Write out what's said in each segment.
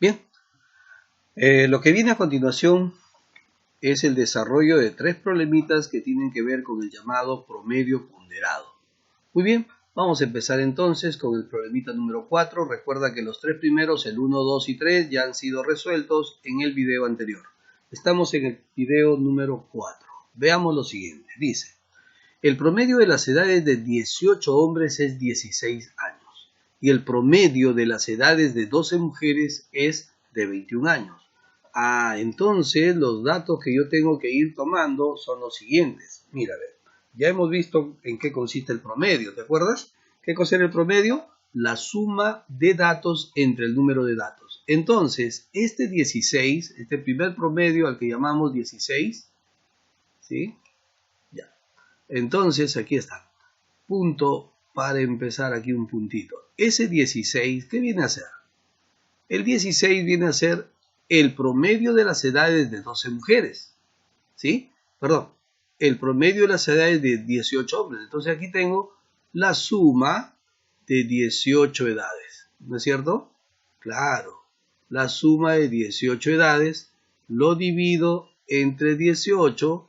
Bien, lo que viene a continuación es el desarrollo de tres problemitas que tienen que ver con el llamado promedio ponderado. Muy bien, vamos a empezar entonces con el problemita número 4. Recuerda que los tres primeros, el 1, 2 y 3, ya han sido resueltos en el video anterior. Estamos en el video número 4. Veamos lo siguiente. Dice, el promedio de las edades de 18 hombres es 16 años y el promedio de las edades de 12 mujeres es de 21 años. Entonces los datos que yo tengo que ir tomando son los siguientes. Mira, a ver, ya hemos visto en qué consiste el promedio, ¿te acuerdas? ¿Qué cosa era el promedio? La suma de datos entre el número de datos. Entonces, este 16, este primer promedio al que llamamos 16, ¿sí? Ya. Entonces, aquí está. Punto para empezar aquí un puntito. Ese 16, ¿qué viene a ser? El 16 viene a ser el promedio de las edades de 12 mujeres, ¿sí? Perdón, el promedio de las edades de 18 hombres. Entonces aquí tengo la suma de 18 edades, ¿no es cierto? Claro, la suma de 18 edades lo divido entre 18,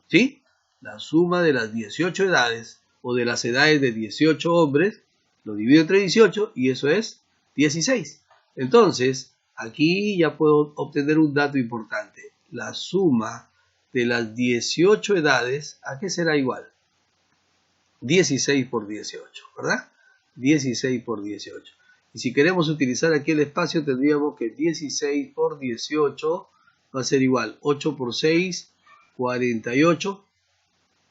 ¿sí? La suma de las 18 edades o de las edades de 18 hombres lo divido entre 18 y eso es 16. Entonces, aquí ya puedo obtener un dato importante. La suma de las 18 edades, ¿a qué será igual? 16 por 18, ¿verdad? 16 por 18. Y si queremos utilizar aquí el espacio, tendríamos que 16 por 18 va a ser igual. 8 por 6, 48.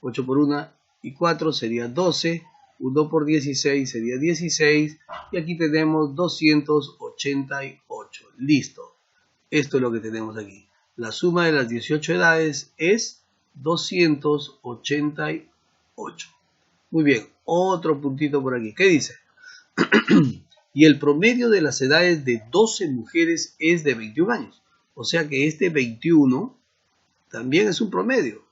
8 por 1 y 4 sería 12. 1 por 16 sería 16. Y aquí tenemos 288. Listo. Esto es lo que tenemos aquí. La suma de las 18 edades es 288. Muy bien. Otro puntito por aquí. ¿Qué dice? Y el promedio de las edades de 12 mujeres es de 21 años. O sea que este 21 también es un promedio.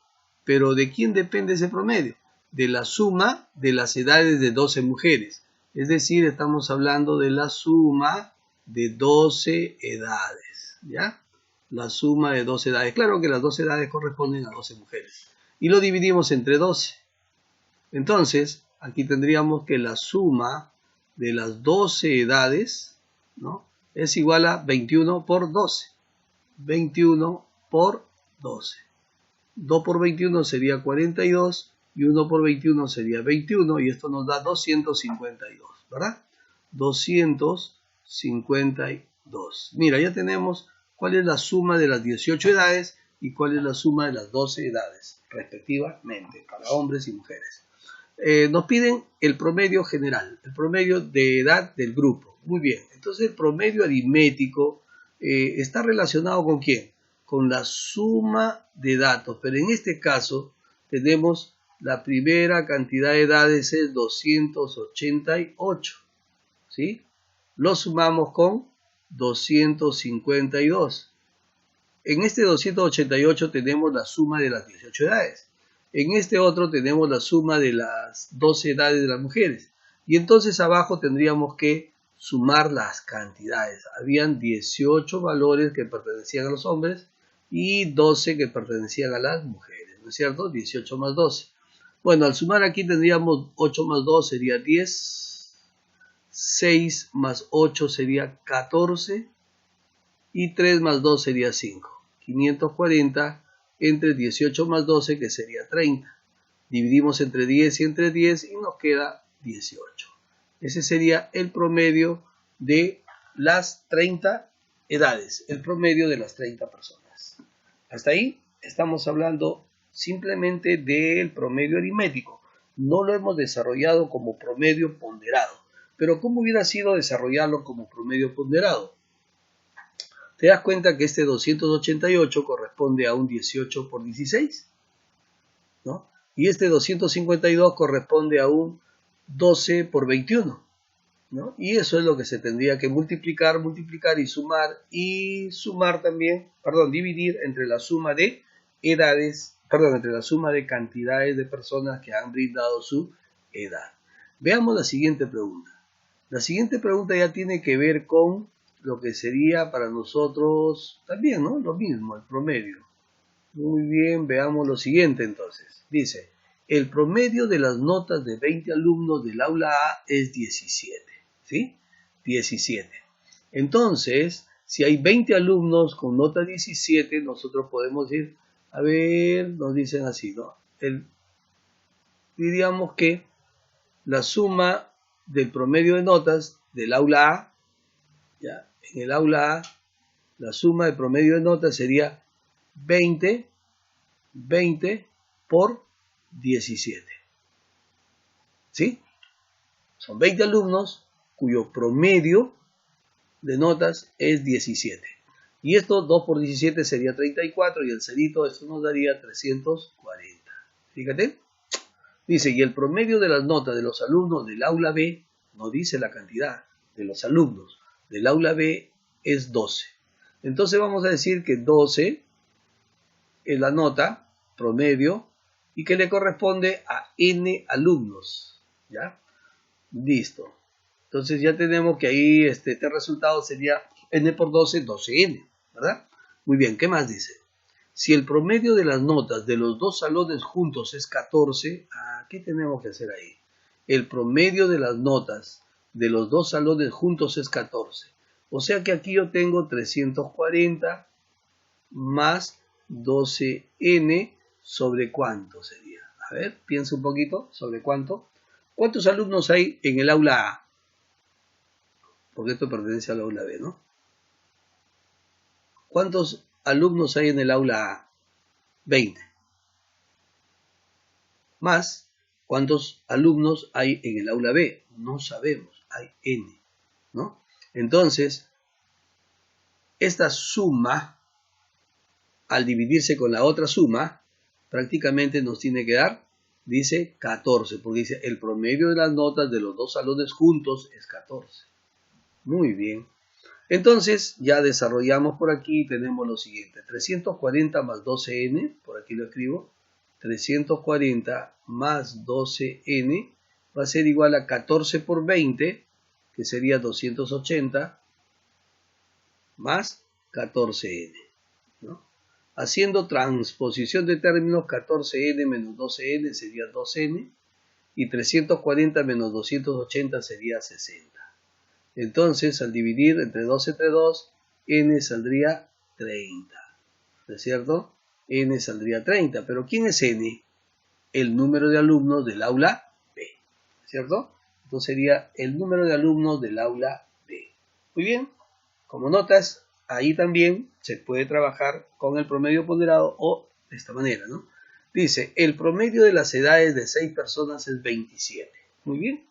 ¿Pero de quién depende ese promedio? De la suma de las edades de 12 mujeres. Es decir, estamos hablando de la suma de 12 edades. ¿Ya? La suma de 12 edades. Claro que las 12 edades corresponden a 12 mujeres. Y lo dividimos entre 12. Entonces, aquí tendríamos que la suma de las 12 edades, ¿no?, es igual a 21 por 12. 21 por 12. 2 por 21 sería 42 y 1 por 21 sería 21 y esto nos da 252, ¿verdad? 252. Mira, ya tenemos cuál es la suma de las 18 edades y cuál es la suma de las 12 edades, respectivamente, para hombres y mujeres. Nos piden el promedio general, el promedio de edad del grupo. Muy bien, entonces el promedio aritmético está relacionado ¿con quién? Con la suma de datos, pero en este caso tenemos la primera cantidad de edades es 288, ¿sí? Lo sumamos con 252. En este 288 tenemos la suma de las 18 edades. En este otro tenemos la suma de las 12 edades de las mujeres. Y entonces abajo tendríamos que sumar las cantidades. Habían 18 valores que pertenecían a los hombres y 12 que pertenecían a las mujeres, ¿no es cierto? 18 más 12. Bueno, al sumar aquí tendríamos 8 más 2 sería 10, 6 más 8 sería 14 y 3 más 2 sería 5. 540 entre 18 más 12 que sería 30. Dividimos entre 10 y entre 10 y nos queda 18. Ese sería el promedio de las 30 edades, el promedio de las 30 personas. Hasta ahí estamos hablando simplemente del promedio aritmético. No lo hemos desarrollado como promedio ponderado. Pero ¿cómo hubiera sido desarrollarlo como promedio ponderado? ¿Te das cuenta que este 288 corresponde a un 18 por 16? ¿No? Y este 252 corresponde a un 12 por 21. ¿No? Y eso es lo que se tendría que multiplicar y sumar también, dividir entre la suma de edades, entre la suma de cantidades de personas que han brindado su edad. Veamos la siguiente pregunta. La siguiente pregunta ya tiene que ver con lo que sería para nosotros también, ¿no? Lo mismo, el promedio. Muy bien, veamos lo siguiente entonces. Dice, el promedio de las notas de 20 alumnos del aula A es 17, ¿sí? 17. Entonces, si hay 20 alumnos con nota 17, nosotros podemos ir, a ver, nos dicen así, ¿no? Diríamos que la suma del promedio de notas del aula A, ya, en el aula A, la suma de promedio de notas sería 20 por 17. ¿Sí? Son 20 alumnos cuyo promedio de notas es 17. Y esto 2 por 17 sería 34 y el cerito esto nos daría 340. Fíjate. Dice, y el promedio de las notas de los alumnos del aula B, no dice la cantidad de los alumnos del aula B, es 12. Entonces vamos a decir que 12 es la nota promedio y que le corresponde a n alumnos. ¿Ya? Listo. Entonces ya tenemos que ahí este resultado sería n por 12, 12n, ¿verdad? Muy bien, ¿qué más dice? Si el promedio de las notas de los dos salones juntos es 14, ¿qué tenemos que hacer ahí? El promedio de las notas de los dos salones juntos es 14. O sea que aquí yo tengo 340 más 12n sobre cuánto sería. A ver, piensa un poquito sobre cuánto. ¿Cuántos alumnos hay en el aula A? Porque esto pertenece al aula B, ¿no? ¿Cuántos alumnos hay en el aula A? 20. Más, ¿cuántos alumnos hay en el aula B? No sabemos, hay n, ¿no? Entonces, esta suma, al dividirse con la otra suma, prácticamente nos tiene que dar, dice 14, porque dice el promedio de las notas de los dos salones juntos es 14. Muy bien. Entonces, ya desarrollamos por aquí, tenemos lo siguiente, 340 más 12n, por aquí lo escribo, 340 más 12n va a ser igual a 14 por 20, que sería 280, más 14n, ¿no? Haciendo transposición de términos, 14n menos 12n sería 2n, y 340 menos 280 sería 60. Entonces, al dividir entre 2 entre 2, n saldría 30, ¿no es cierto? N saldría 30, pero ¿quién es n? El número de alumnos del aula B, ¿cierto? Entonces sería el número de alumnos del aula B. Muy bien, como notas, ahí también se puede trabajar con el promedio ponderado o de esta manera, ¿no? Dice, el promedio de las edades de 6 personas es 27. Muy bien.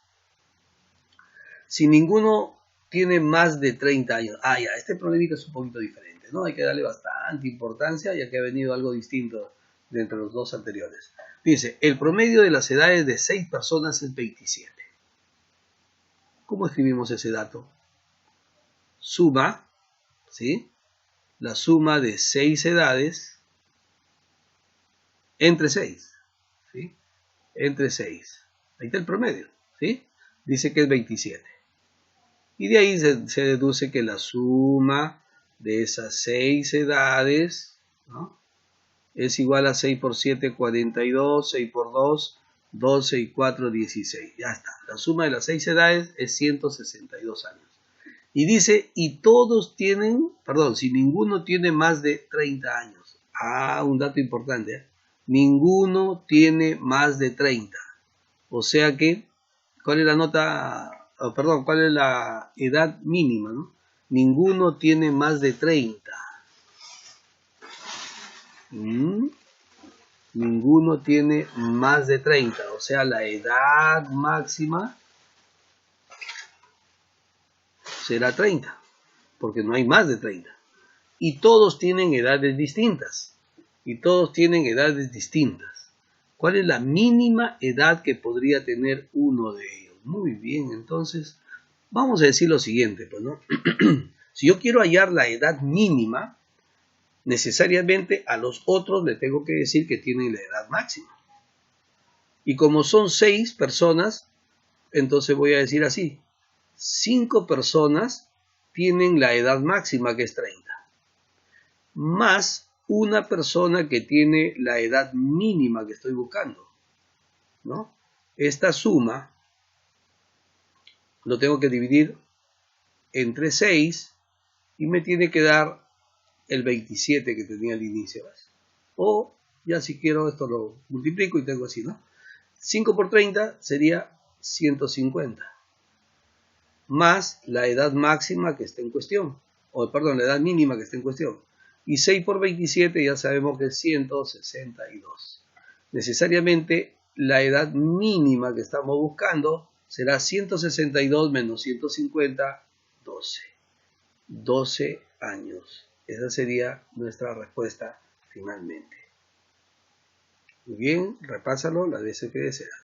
Si ninguno tiene más de 30 años, ya, este problemita es un poquito diferente, ¿no? Hay que darle bastante importancia ya que ha venido algo distinto de entre los dos anteriores. Dice, el promedio de las edades de 6 personas es 27. ¿Cómo escribimos ese dato? Suma, ¿sí? La suma de 6 edades entre 6, ¿sí? Entre 6. Ahí está el promedio, ¿sí? Dice que es 27. Y de ahí se deduce que la suma de esas 6 edades, ¿no?, es igual a 6 por 7, 42, 6 por 2, 12 y 4, 16. Ya está. La suma de las 6 edades es 162 años. Y dice, y todos tienen, perdón, si ninguno tiene más de 30 años. Un dato importante, ¿eh? Ninguno tiene más de 30. O sea que, ¿cuál es la nota? ¿Cuál es la edad mínima, ¿no? Ninguno tiene más de 30. Ninguno tiene más de 30. O sea, la edad máxima será 30. Porque no hay más de 30. Y todos tienen edades distintas. ¿Cuál es la mínima edad que podría tener uno de ellos? Muy bien, entonces vamos a decir lo siguiente, pues, ¿no? Si yo quiero hallar la edad mínima, necesariamente a los otros le tengo que decir que tienen la edad máxima. Y como son 6 personas, entonces voy a decir así, 5 personas tienen la edad máxima que es 30, más una persona que tiene la edad mínima que estoy buscando, ¿no? Esta suma lo tengo que dividir entre 6 y me tiene que dar el 27 que tenía al inicio. O ya si quiero esto lo multiplico y tengo así, ¿no? 5 por 30 sería 150, más la edad máxima que está en cuestión, o perdón, la edad mínima que está en cuestión. Y 6 por 27 ya sabemos que es 162. Necesariamente la edad mínima que estamos buscando será 162 menos 150, 12. 12 años. Esa sería nuestra respuesta finalmente. Muy bien, repásalo las veces que deseas.